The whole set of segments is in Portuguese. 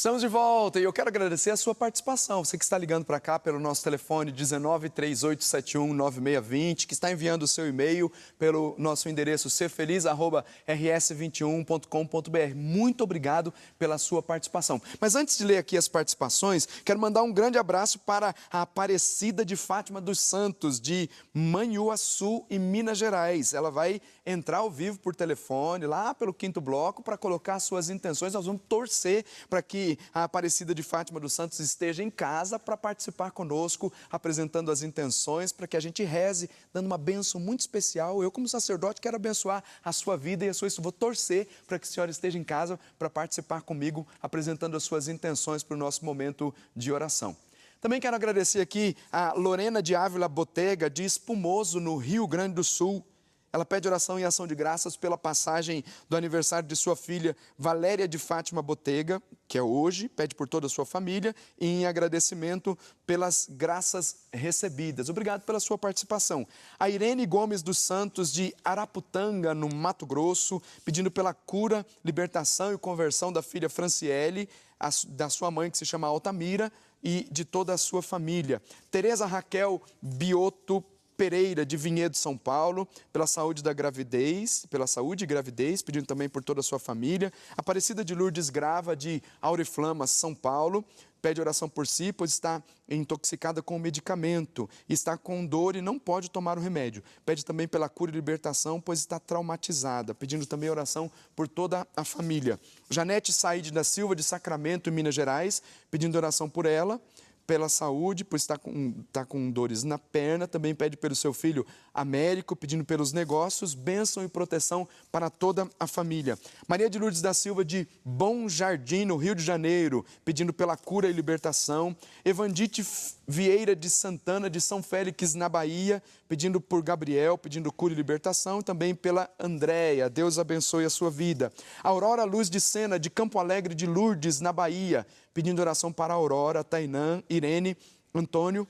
Estamos de volta e eu quero agradecer a sua participação. Você que está ligando para cá pelo nosso telefone 1938719620, que está enviando o seu e-mail pelo nosso endereço serfeliz@rs21.com.br. Muito obrigado pela sua participação. Mas antes de ler aqui as participações, quero mandar um grande abraço para a Aparecida de Fátima dos Santos, de Manhuaçu, em Minas Gerais. Ela vai entrar ao vivo por telefone, lá pelo 5º bloco, para colocar suas intenções. Nós vamos torcer para que a Aparecida de Fátima dos Santos esteja em casa para participar conosco, apresentando as intenções, para que a gente reze, dando uma bênção muito especial. Eu, como sacerdote, quero abençoar a sua vida e a sua história. Vou torcer para que a senhora esteja em casa para participar comigo, apresentando as suas intenções para o nosso momento de oração. Também quero agradecer aqui a Lorena de Ávila Botega, de Espumoso, no Rio Grande do Sul. Ela pede oração e ação de graças pela passagem do aniversário de sua filha Valéria de Fátima Botega, que é hoje, pede por toda a sua família e em agradecimento pelas graças recebidas. Obrigado pela sua participação. A Irene Gomes dos Santos, de Araputanga, no Mato Grosso, pedindo pela cura, libertação e conversão da filha Franciele, da sua mãe, que se chama Altamira, e de toda a sua família. Tereza Raquel Bioto Pereira, de Vinhedo, São Paulo, pela saúde da gravidez, pedindo também por toda a sua família. Aparecida de Lourdes Grava, de Auriflama, São Paulo, pede oração por si, pois está intoxicada com o medicamento, está com dor e não pode tomar o remédio. Pede também pela cura e libertação, pois está traumatizada, pedindo também oração por toda a família. Janete Saide da Silva, de Sacramento, em Minas Gerais, pedindo oração por ela, pela saúde, pois está com dores na perna. Também pede pelo seu filho Américo, pedindo pelos negócios, bênção e proteção para toda a família. Maria de Lourdes da Silva, de Bom Jardim, no Rio de Janeiro, pedindo pela cura e libertação. Evandite Vieira de Santana, de São Félix, na Bahia, pedindo por Gabriel, pedindo cura e libertação. E também pela Andréia, Deus abençoe a sua vida. Aurora Luz de Sena, de Campo Alegre de Lourdes, na Bahia, pedindo oração para a Aurora, Tainã, Irene, Antônio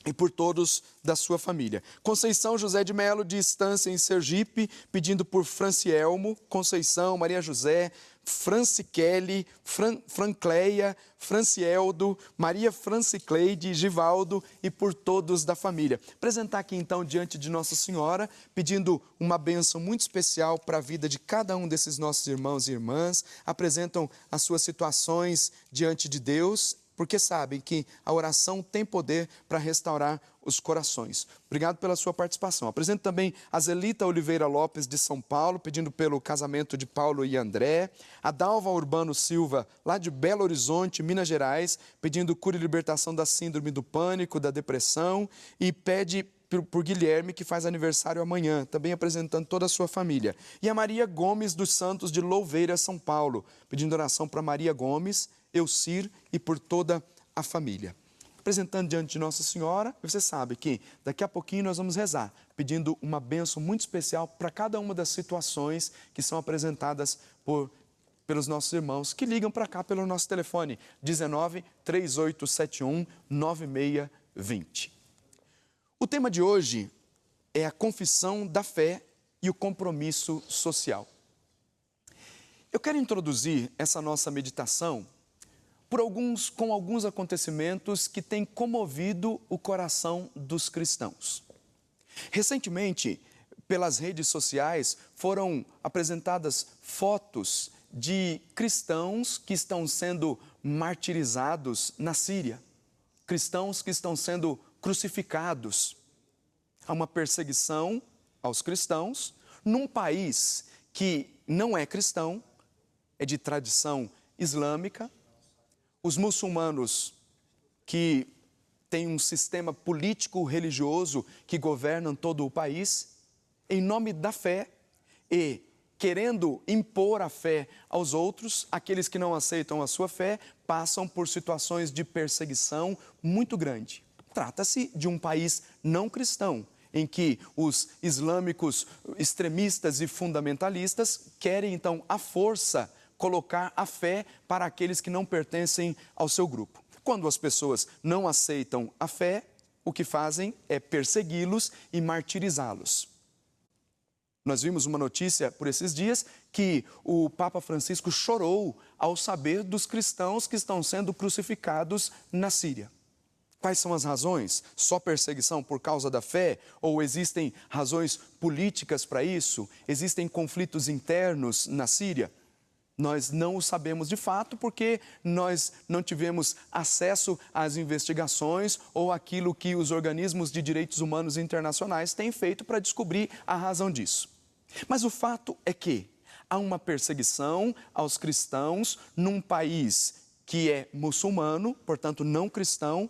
e por todos da sua família. Conceição José de Melo, de Estância, em Sergipe, pedindo por Francielmo, Conceição, Maria José, Franciquele, Francleia, Francieldo, Maria Francicleide, Givaldo e por todos da família. Apresentar aqui então diante de Nossa Senhora, pedindo uma bênção muito especial para a vida de cada um desses nossos irmãos e irmãs. Apresentam as suas situações diante de Deus, porque sabem que a oração tem poder para restaurar os corações. Obrigado pela sua participação. Apresento também a Zelita Oliveira Lopes, de São Paulo, pedindo pelo casamento de Paulo e André. A Dalva Urbano Silva, lá de Belo Horizonte, Minas Gerais, pedindo cura e libertação da síndrome do pânico, da depressão. E pede por Guilherme, que faz aniversário amanhã, também apresentando toda a sua família. E a Maria Gomes dos Santos, de Louveira, São Paulo, pedindo oração para Maria Gomes, Eucir e por toda a família. Apresentando diante de Nossa Senhora, você sabe que daqui a pouquinho nós vamos rezar, pedindo uma bênção muito especial para cada uma das situações que são apresentadas pelos nossos irmãos que ligam para cá pelo nosso telefone 1938719620. O tema de hoje é a confissão da fé e o compromisso social. Eu quero introduzir essa nossa meditação com alguns acontecimentos que têm comovido o coração dos cristãos. Recentemente, pelas redes sociais, foram apresentadas fotos de cristãos que estão sendo martirizados na Síria, cristãos que estão sendo crucificados. Há uma perseguição aos cristãos num país que não é cristão, é de tradição islâmica. Os muçulmanos, que têm um sistema político-religioso que governam todo o país, em nome da fé e querendo impor a fé aos outros, aqueles que não aceitam a sua fé passam por situações de perseguição muito grande. Trata-se de um país não cristão, em que os islâmicos extremistas e fundamentalistas querem então à força colocar a fé para aqueles que não pertencem ao seu grupo. Quando as pessoas não aceitam a fé, o que fazem é persegui-los e martirizá-los. Nós vimos uma notícia por esses dias que o Papa Francisco chorou ao saber dos cristãos que estão sendo crucificados na Síria. Quais são as razões? Só perseguição por causa da fé? Ou existem razões políticas para isso? Existem conflitos internos na Síria? Nós não o sabemos de fato porque nós não tivemos acesso às investigações ou àquilo que os organismos de direitos humanos internacionais têm feito para descobrir a razão disso. Mas o fato é que há uma perseguição aos cristãos num país que é muçulmano, portanto não cristão,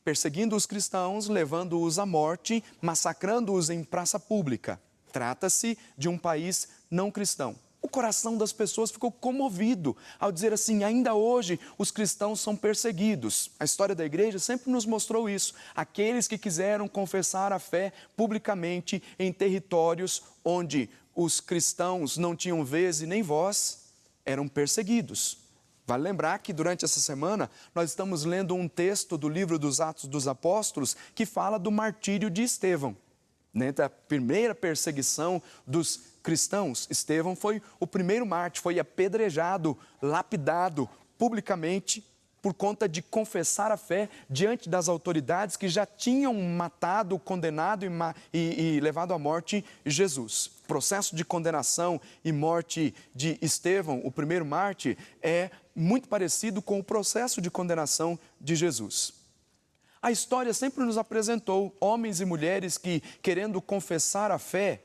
perseguindo os cristãos, levando-os à morte, massacrando-os em praça pública. Trata-se de um país não cristão. O coração das pessoas ficou comovido ao dizer assim, ainda hoje os cristãos são perseguidos. A história da igreja sempre nos mostrou isso. Aqueles que quiseram confessar a fé publicamente em territórios onde os cristãos não tinham vez e nem voz, eram perseguidos. Vale lembrar que durante essa semana nós estamos lendo um texto do livro dos Atos dos Apóstolos que fala do martírio de Estevão. Dentro da primeira perseguição dos cristãos, Estevão foi o primeiro mártir, foi apedrejado, lapidado publicamente por conta de confessar a fé diante das autoridades que já tinham matado, condenado e levado à morte Jesus. O processo de condenação e morte de Estevão, o primeiro mártir, é muito parecido com o processo de condenação de Jesus. A história sempre nos apresentou homens e mulheres que, querendo confessar a fé,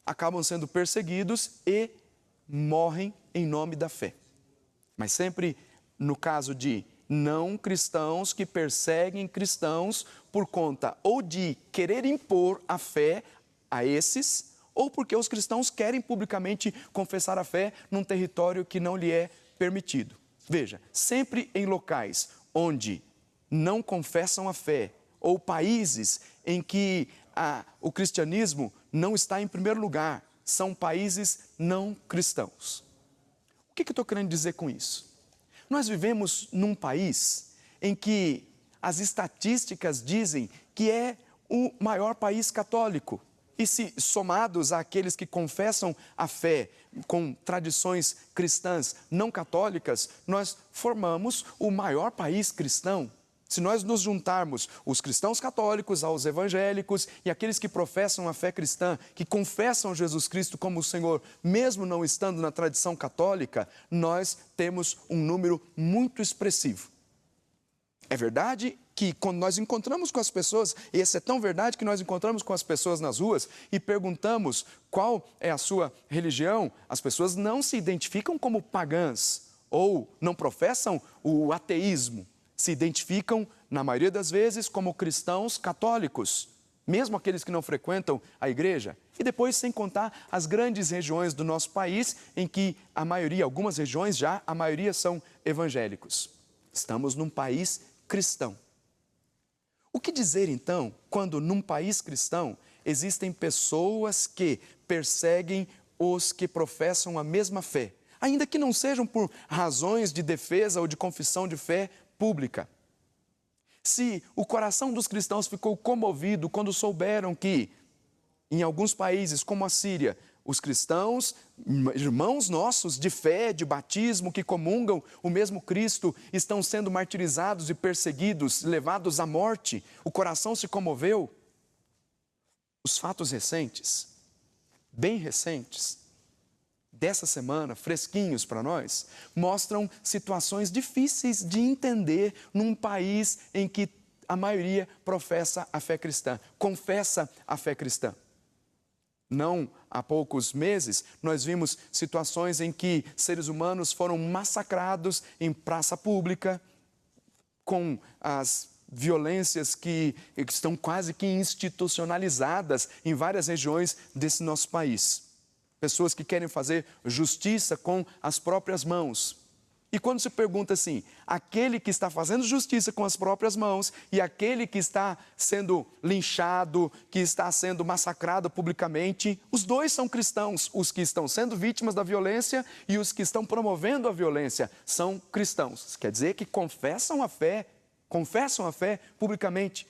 acabam sendo perseguidos e morrem em nome da fé. Mas sempre no caso de não cristãos que perseguem cristãos por conta ou de querer impor a fé a esses, ou porque os cristãos querem publicamente confessar a fé num território que não lhe é permitido. Veja, sempre em locais onde não confessam a fé, ou países em que o cristianismo não está em primeiro lugar, são países não cristãos. O que eu estou querendo dizer com isso? Nós vivemos num país em que as estatísticas dizem que é o maior país católico. E se somados àqueles que confessam a fé com tradições cristãs não católicas, nós formamos o maior país cristão. Se nós nos juntarmos os cristãos católicos aos evangélicos e aqueles que professam a fé cristã, que confessam Jesus Cristo como o Senhor, mesmo não estando na tradição católica, nós temos um número muito expressivo. É verdade que quando nós encontramos com as pessoas, e isso é tão verdade que nós encontramos com as pessoas nas ruas e perguntamos qual é a sua religião, as pessoas não se identificam como pagãs ou não professam o ateísmo. Se identificam, na maioria das vezes, como cristãos católicos, mesmo aqueles que não frequentam a igreja. E depois, sem contar as grandes regiões do nosso país, em que a maioria, algumas regiões já, a maioria são evangélicos. Estamos num país cristão. O que dizer, então, quando num país cristão existem pessoas que perseguem os que professam a mesma fé, ainda que não sejam por razões de defesa ou de confissão de fé pública? Se o coração dos cristãos ficou comovido quando souberam que, em alguns países como a Síria, os cristãos, irmãos nossos de fé, de batismo, que comungam o mesmo Cristo, estão sendo martirizados e perseguidos, levados à morte, o coração se comoveu. Os fatos recentes, bem recentes, dessa semana, fresquinhos para nós, mostram situações difíceis de entender num país em que a maioria professa a fé cristã, confessa a fé cristã. Não há poucos meses, nós vimos situações em que seres humanos foram massacrados em praça pública, com as violências que estão quase que institucionalizadas em várias regiões desse nosso país. Pessoas que querem fazer justiça com as próprias mãos. E quando se pergunta assim, aquele que está fazendo justiça com as próprias mãos e aquele que está sendo linchado, que está sendo massacrado publicamente, os dois são cristãos. Os que estão sendo vítimas da violência e os que estão promovendo a violência são cristãos. Quer dizer que confessam a fé publicamente.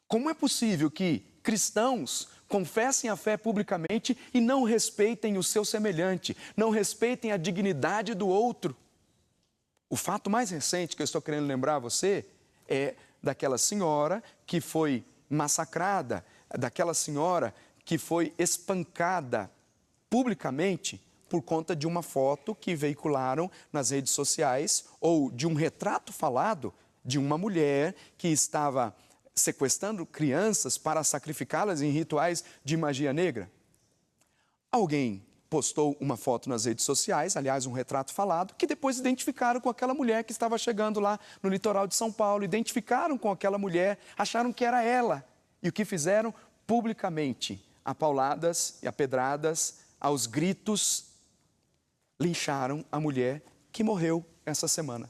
Como é possível que cristãos confessem a fé publicamente e não respeitem o seu semelhante, não respeitem a dignidade do outro. O fato mais recente que eu estou querendo lembrar a você é daquela senhora que foi massacrada, daquela senhora que foi espancada publicamente por conta de uma foto que veicularam nas redes sociais ou de um retrato falado de uma mulher que estava sequestrando crianças para sacrificá-las em rituais de magia negra. Alguém postou uma foto nas redes sociais, aliás, um retrato falado, que depois identificaram com aquela mulher que estava chegando lá no litoral de São Paulo, identificaram com aquela mulher, acharam que era ela. E o que fizeram? Publicamente, a pauladas e a pedradas, aos gritos, lincharam a mulher que morreu essa semana.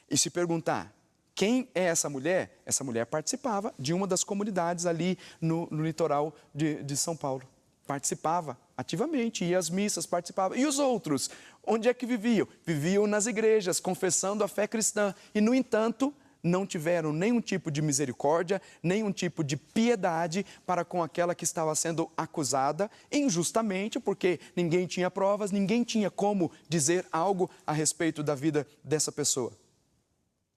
E se perguntar, quem é essa mulher? Essa mulher participava de uma das comunidades ali no litoral de São Paulo. Participava ativamente, ia às missas, participava. E os outros? Onde é que viviam? Viviam nas igrejas, confessando a fé cristã. E, no entanto, não tiveram nenhum tipo de misericórdia, nenhum tipo de piedade para com aquela que estava sendo acusada injustamente, porque ninguém tinha provas, ninguém tinha como dizer algo a respeito da vida dessa pessoa.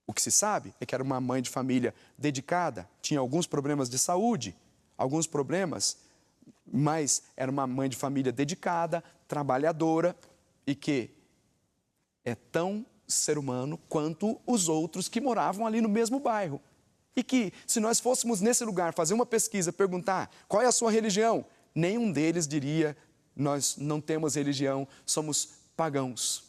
O que se sabe é que era uma mãe de família dedicada, tinha alguns problemas de saúde, alguns problemas, mas era uma mãe de família dedicada, trabalhadora e que é tão ser humano quanto os outros que moravam ali no mesmo bairro. E que, se nós fôssemos nesse lugar fazer uma pesquisa, perguntar qual é a sua religião, nenhum deles diria, nós não temos religião, somos pagãos.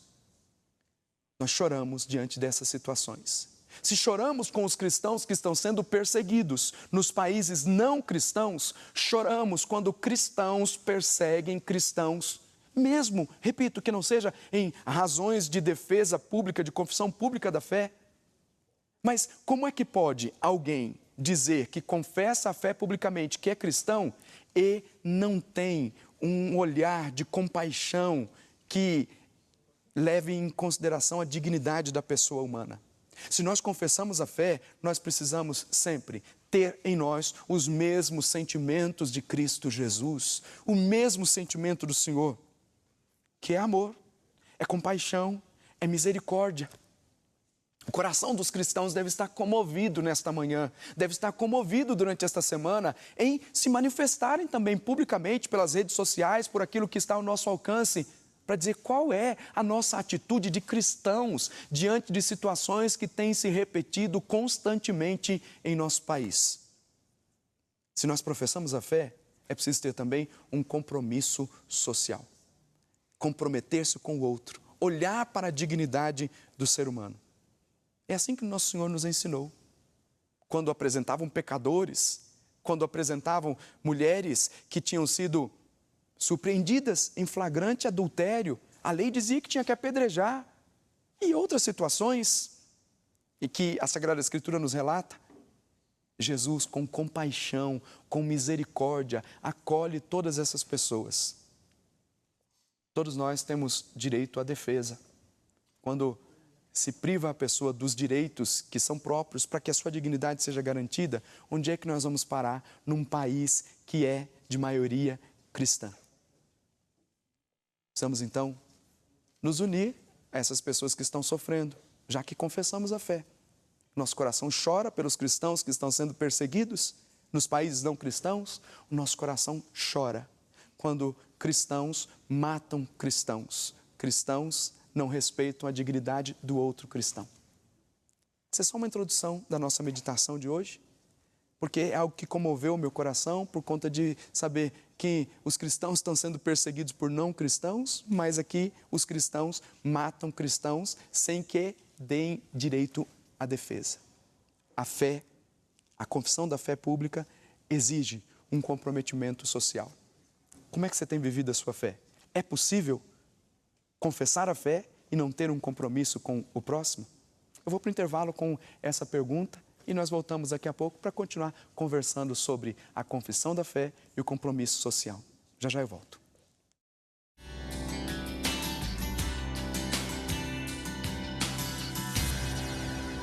Nós choramos diante dessas situações. Se choramos com os cristãos que estão sendo perseguidos nos países não cristãos, choramos quando cristãos perseguem cristãos. Mesmo, repito, que não seja em razões de defesa pública, de confissão pública da fé. Mas como é que pode alguém dizer que confessa a fé publicamente, que é cristão, e não tem um olhar de compaixão que leve em consideração a dignidade da pessoa humana? Se nós confessamos a fé, nós precisamos sempre ter em nós os mesmos sentimentos de Cristo Jesus, o mesmo sentimento do Senhor, que é amor, é compaixão, é misericórdia. O coração dos cristãos deve estar comovido nesta manhã, deve estar comovido durante esta semana em se manifestarem também publicamente pelas redes sociais, por aquilo que está ao nosso alcance, para dizer qual é a nossa atitude de cristãos diante de situações que têm se repetido constantemente em nosso país. Se nós professamos a fé, é preciso ter também um compromisso social. Comprometer-se com o outro, olhar para a dignidade do ser humano. É assim que o nosso Senhor nos ensinou. Quando apresentavam pecadores, quando apresentavam mulheres que tinham sido surpreendidas em flagrante adultério, a lei dizia que tinha que apedrejar. E outras situações, e que a Sagrada Escritura nos relata, Jesus, com compaixão, com misericórdia, acolhe todas essas pessoas. Todos nós temos direito à defesa. Quando se priva a pessoa dos direitos que são próprios para que a sua dignidade seja garantida, onde é que nós vamos parar num país que é de maioria cristã? Precisamos, então, nos unir a essas pessoas que estão sofrendo, já que confessamos a fé. Nosso coração chora pelos cristãos que estão sendo perseguidos nos países não cristãos. O nosso coração chora quando cristãos matam cristãos. Cristãos não respeitam a dignidade do outro cristão. Essa é só uma introdução da nossa meditação de hoje, porque é algo que comoveu o meu coração por conta de saber que os cristãos estão sendo perseguidos por não cristãos, mas aqui os cristãos matam cristãos sem que deem direito à defesa. A fé, a confissão da fé pública exige um comprometimento social. Como é que você tem vivido a sua fé? É possível confessar a fé e não ter um compromisso com o próximo? Eu vou para o intervalo com essa pergunta e nós voltamos daqui a pouco para continuar conversando sobre a confissão da fé e o compromisso social. Já já eu volto.